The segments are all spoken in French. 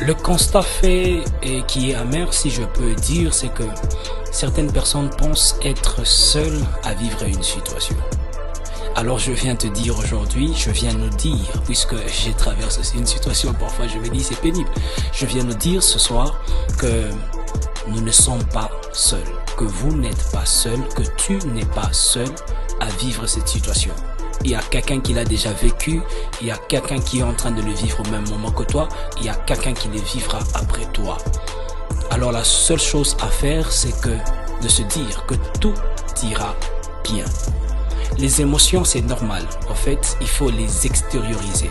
Le constat fait et qui est amer, si je peux dire, c'est que certaines personnes pensent être seules à vivre une situation. Alors je viens te dire aujourd'hui, je viens nous dire, puisque j'ai traversé une situation, parfois je me dis c'est pénible, je viens nous dire ce soir que nous ne sommes pas seuls, que vous n'êtes pas seul, que tu n'es pas seul à vivre cette situation. Il y a quelqu'un qui l'a déjà vécu, il y a quelqu'un qui est en train de le vivre au même moment que toi, il y a quelqu'un qui le vivra après toi. Alors la seule chose à faire, c'est que de se dire que tout ira bien. Les émotions, c'est normal. En fait, il faut les extérioriser.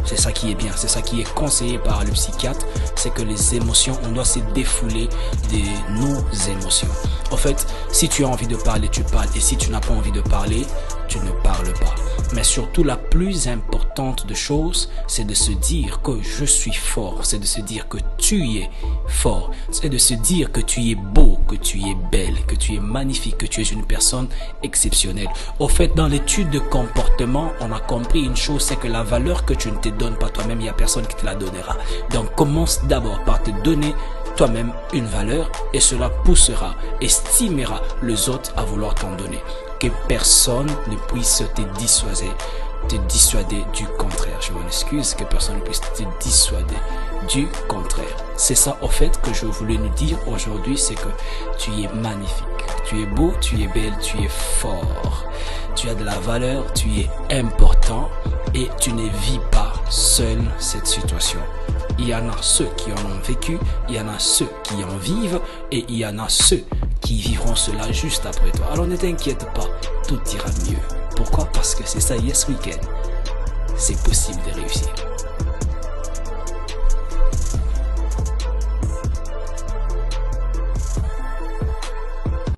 C'est ça qui est bien, c'est ça qui est conseillé par le psychiatre, c'est que les émotions, on doit se défouler de nos émotions. En fait, si tu as envie de parler, tu parles, et si tu n'as pas envie de parler, tu ne parles pas. Mais surtout, la plus importante de choses, c'est de se dire que je suis fort, c'est de se dire que tu es fort, c'est de se dire que tu es beau, que tu es belle, que tu es magnifique, que tu es une personne exceptionnelle. Au fait, dans l'étude de comportement, on a compris une chose, c'est que la valeur que tu ne te donnes pas toi-même, il n'y a personne qui te la donnera. Donc, commence d'abord par te donner toi-même une valeur et cela poussera et stimulera les autres à vouloir t'en donner. Que personne ne puisse te dissuader du contraire. Je m'en excuse, que personne ne puisse te dissuader du contraire. C'est ça au fait que je voulais nous dire aujourd'hui, c'est que tu es magnifique, tu es beau, tu es belle, tu es fort, tu as de la valeur, tu es important et tu ne vis pas seul cette situation. Il y en a ceux qui en ont vécu, il y en a ceux qui en vivent et il y en a ceux qui vivront cela juste après toi. Alors ne t'inquiète pas, tout ira mieux. Pourquoi? Parce que c'est ça, yes weekend. C'est possible de réussir.